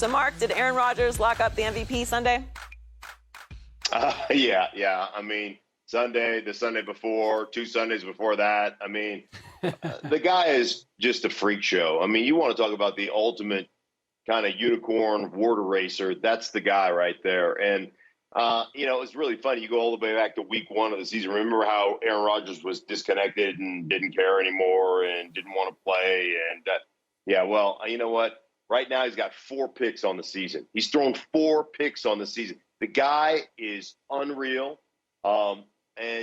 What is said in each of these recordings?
So, Mark, did Aaron Rodgers lock up the MVP Sunday? Yeah. I mean, the Sunday before, 2 Sundays before that. I mean, the guy is just a freak show. I mean, you want to talk about the ultimate kind of unicorn water racer. That's the guy right there. And, it's really funny. You go all the way back to week 1 of the season. Remember how Aaron Rodgers was disconnected and didn't care anymore and didn't want to play. And you know what? Right now he's got 4 picks on the season. He's thrown 4 picks on the season. The guy is unreal. And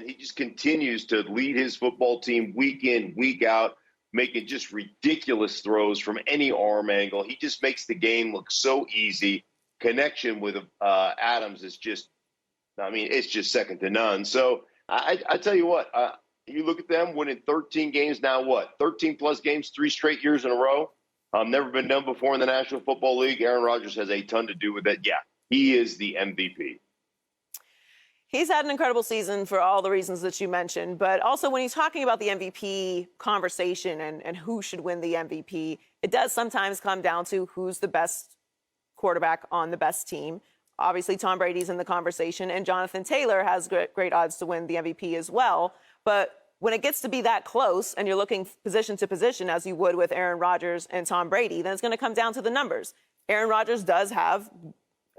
he just continues to lead his football team week in, week out, making just ridiculous throws from any arm angle. He just makes the game look so easy. Connection with Adams is it's just second to none. So I tell you what, you look at them winning 13 games now, 13-plus games, 3 straight years in a row. Never been done before in the National Football League. Aaron Rodgers has a ton to do with it. Yeah, he is the MVP. He's had an incredible season for all the reasons that you mentioned, but also when he's talking about the MVP conversation and who should win the MVP, it does sometimes come down to who's the best quarterback on the best team. Obviously, Tom Brady's in the conversation, and Jonathan Taylor has great odds to win the MVP as well. But when it gets to be that close and you're looking position to position, as you would with Aaron Rodgers and Tom Brady, then it's going to come down to the numbers. Aaron Rodgers does have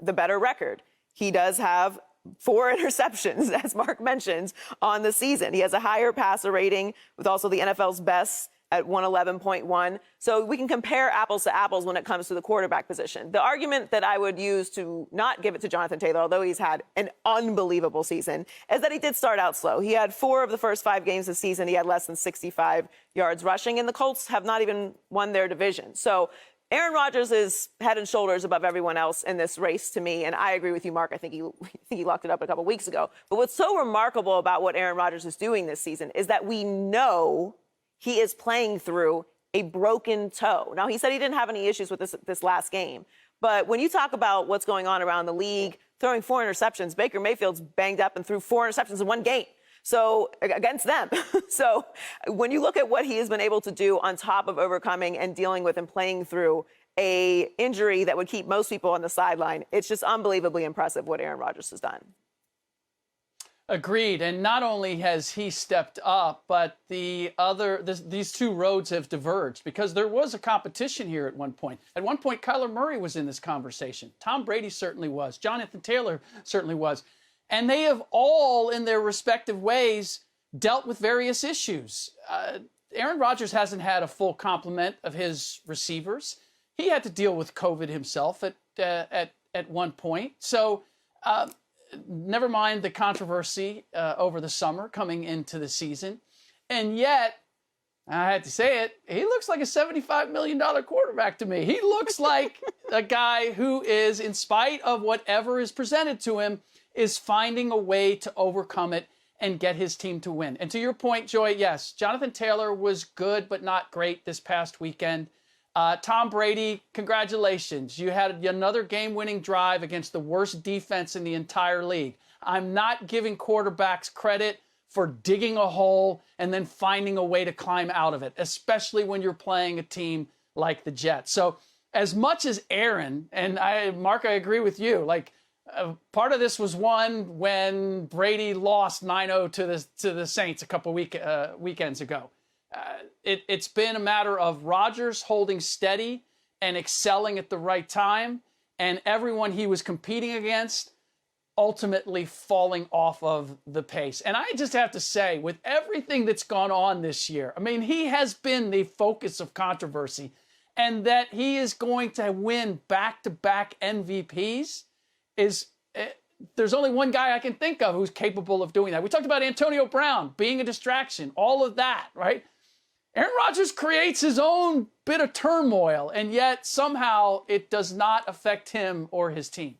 the better record. He does have 4 interceptions, as Mark mentions, on the season. He has a higher passer rating with also the NFL's best at 111.1. So we can compare apples to apples when it comes to the quarterback position. The argument that I would use to not give it to Jonathan Taylor, although he's had an unbelievable season, is that he did start out slow. He had 4 of the first 5 games this season. He had less than 65 yards rushing, and the Colts have not even won their division. So Aaron Rodgers is head and shoulders above everyone else in this race to me, and I agree with you, Mark. I think he locked it up a couple weeks ago. But what's so remarkable about what Aaron Rodgers is doing this season is that we know he is playing through a broken toe. Now, he said he didn't have any issues with this last game. But when you talk about what's going on around the league, throwing 4 interceptions, Baker Mayfield's banged up and threw 4 interceptions in 1 game. So against them. So when you look at what he has been able to do on top of overcoming and dealing with and playing through a injury that would keep most people on the sideline, it's just unbelievably impressive what Aaron Rodgers has done. Agreed. And not only has he stepped up, but these 2 roads have diverged because there was a competition here at one point. At one point, Kyler Murray was in this conversation. Tom Brady certainly was. Jonathan Taylor certainly was. And they have all, in their respective ways, dealt with various issues. Aaron Rodgers hasn't had a full complement of his receivers. He had to deal with COVID himself at one point. So never mind the controversy over the summer coming into the season. And yet, I had to say it, he looks like a $75 million quarterback to me. He looks like a guy who is, in spite of whatever is presented to him, is finding a way to overcome it and get his team to win. And to your point, Joy, yes, Jonathan Taylor was good but not great this past weekend. Tom Brady, congratulations. You had another game-winning drive against the worst defense in the entire league. I'm not giving quarterbacks credit for digging a hole and then finding a way to climb out of it, especially when you're playing a team like the Jets. So as much as Aaron, and Mark, I agree with you, part of this was won when Brady lost 9-0 to the Saints a couple weekends ago. It's been a matter of Rodgers holding steady and excelling at the right time, and everyone he was competing against ultimately falling off of the pace. And I just have to say, with everything that's gone on this year, I mean, he has been the focus of controversy, and that he is going to win back-to-back MVPs there's only one guy I can think of who's capable of doing that. We talked about Antonio Brown being a distraction, all of that, right? Aaron Rodgers creates his own bit of turmoil, and yet somehow it does not affect him or his team.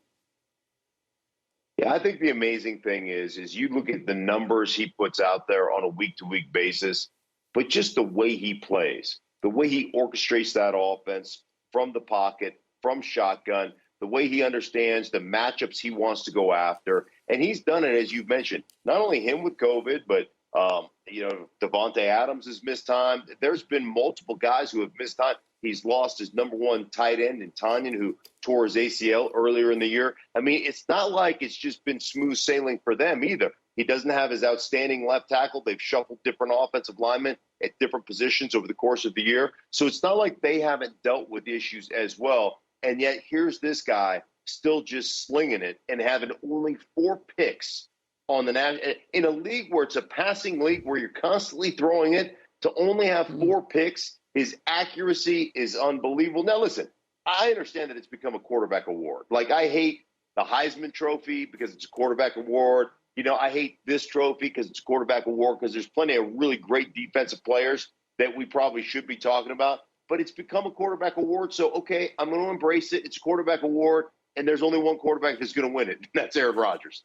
Yeah, I think the amazing thing is you look at the numbers he puts out there on a week-to-week basis, but just the way he plays, the way he orchestrates that offense from the pocket, from shotgun, the way he understands the matchups he wants to go after. And he's done it, as you've mentioned, not only him with COVID, but, Devontae Adams has missed time. There's been multiple guys who have missed time. He's lost his number one tight end in Tanyan, who tore his ACL earlier in the year. I mean, it's not like it's just been smooth sailing for them either. He doesn't have his outstanding left tackle. They've shuffled different offensive linemen at different positions over the course of the year. So it's not like they haven't dealt with issues as well. And yet here's this guy still just slinging it and having only 4 picks on the national in a league where it's a passing league where you're constantly throwing it. To only have 4 picks, his accuracy is unbelievable. Now, listen, I understand that it's become a quarterback award. Like, I hate the Heisman Trophy because it's a quarterback award. You know, I hate this trophy because it's a quarterback award because there's plenty of really great defensive players that we probably should be talking about. But it's become a quarterback award. So, okay, I'm going to embrace it. It's a quarterback award, and there's only one quarterback that's going to win it. That's Aaron Rodgers.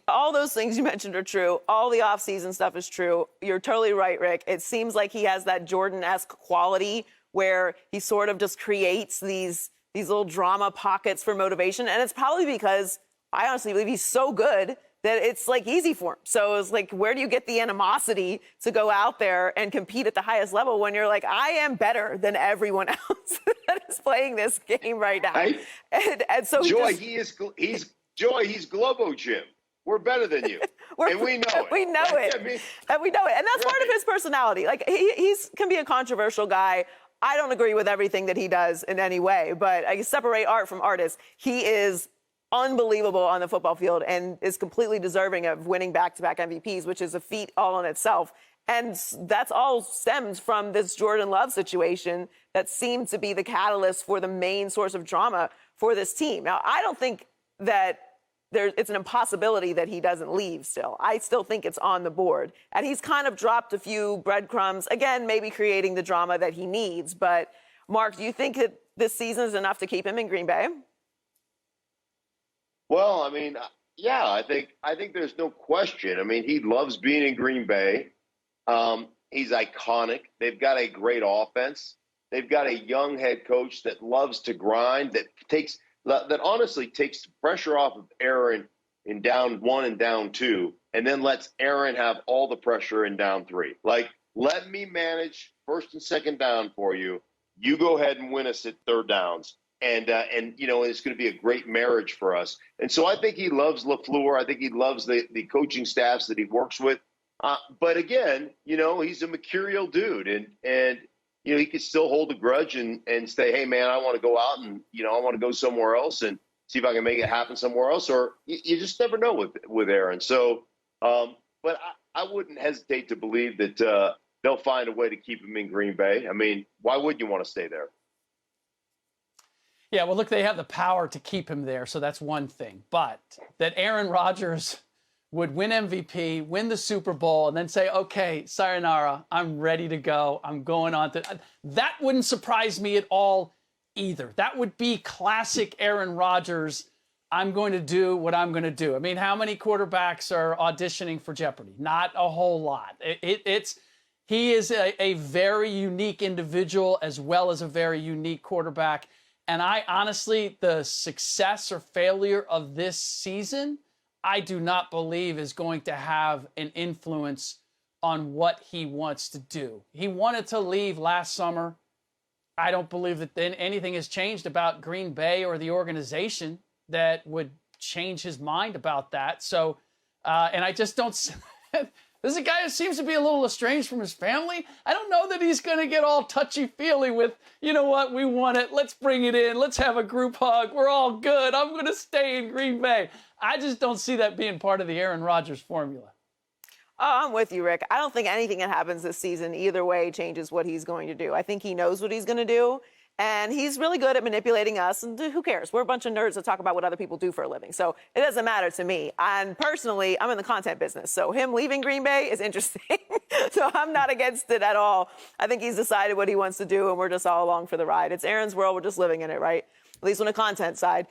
All those things you mentioned are true. All the offseason stuff is true. You're totally right, Rick. It seems like he has that Jordan-esque quality where he sort of just creates these little drama pockets for motivation. And it's probably because I honestly believe he's so good that it's like easy for him. So it's like, where do you get the animosity to go out there and compete at the highest level when you're like, I am better than everyone else that is playing this game right now? And so Joy, he's Globo Jim. We're better than you. And we know it. We know it. I mean, and we know it. And that's part of his personality. Like, he can be a controversial guy. I don't agree with everything that he does in any way, but I can separate art from artists. He is unbelievable on the football field and is completely deserving of winning back-to-back MVPs, which is a feat all in itself. And that's all stems from this Jordan Love situation that seemed to be the catalyst for the main source of drama for this team. Now, I don't think that it's an impossibility that he doesn't leave still. I still think it's on the board. And he's kind of dropped a few breadcrumbs, again, maybe creating the drama that he needs. But, Mark, do you think that this season is enough to keep him in Green Bay? Well, I mean, yeah, I think there's no question. I mean, he loves being in Green Bay. He's iconic. They've got a great offense. They've got a young head coach that loves to grind, that honestly takes the pressure off of Aaron in down 1 and down 2, and then lets Aaron have all the pressure in down 3. Like, let me manage 1st and 2nd down for you. You go ahead and win us at 3rd downs. And you know, it's going to be a great marriage for us. And so I think he loves LaFleur. I think he loves the coaching staffs that he works with. But again, you know, he's a mercurial dude. And you know, he could still hold a grudge and say, hey, man, I want to go out and, you know, I want to go somewhere else and see if I can make it happen somewhere else. Or you just never know with Aaron. So, but I wouldn't hesitate to believe that they'll find a way to keep him in Green Bay. I mean, why wouldn't you want to stay there? Yeah, well, look, they have the power to keep him there, so that's one thing. But that Aaron Rodgers would win MVP, win the Super Bowl, and then say, okay, sayonara, I'm ready to go. I'm going on to – that wouldn't surprise me at all either. That would be classic Aaron Rodgers. I'm going to do what I'm going to do. I mean, how many quarterbacks are auditioning for Jeopardy? Not a whole lot. He is a very unique individual as well as a very unique quarterback. And I honestly, the success or failure of this season, I do not believe is going to have an influence on what he wants to do. He wanted to leave last summer. I don't believe that then anything has changed about Green Bay or the organization that would change his mind about that. So, and I just don't. This is a guy who seems to be a little estranged from his family. I don't know that he's going to get all touchy-feely with, you know what, we want it. Let's bring it in. Let's have a group hug. We're all good. I'm going to stay in Green Bay. I just don't see that being part of the Aaron Rodgers formula. Oh, I'm with you, Rick. I don't think anything that happens this season either way changes what he's going to do. I think he knows what he's going to do. And he's really good at manipulating us. And who cares? We're a bunch of nerds that talk about what other people do for a living. So it doesn't matter to me. And personally, I'm in the content business. So him leaving Green Bay is interesting. So I'm not against it at all. I think he's decided what he wants to do, and we're just all along for the ride. It's Aaron's world. We're just living in it, right? At least on the content side.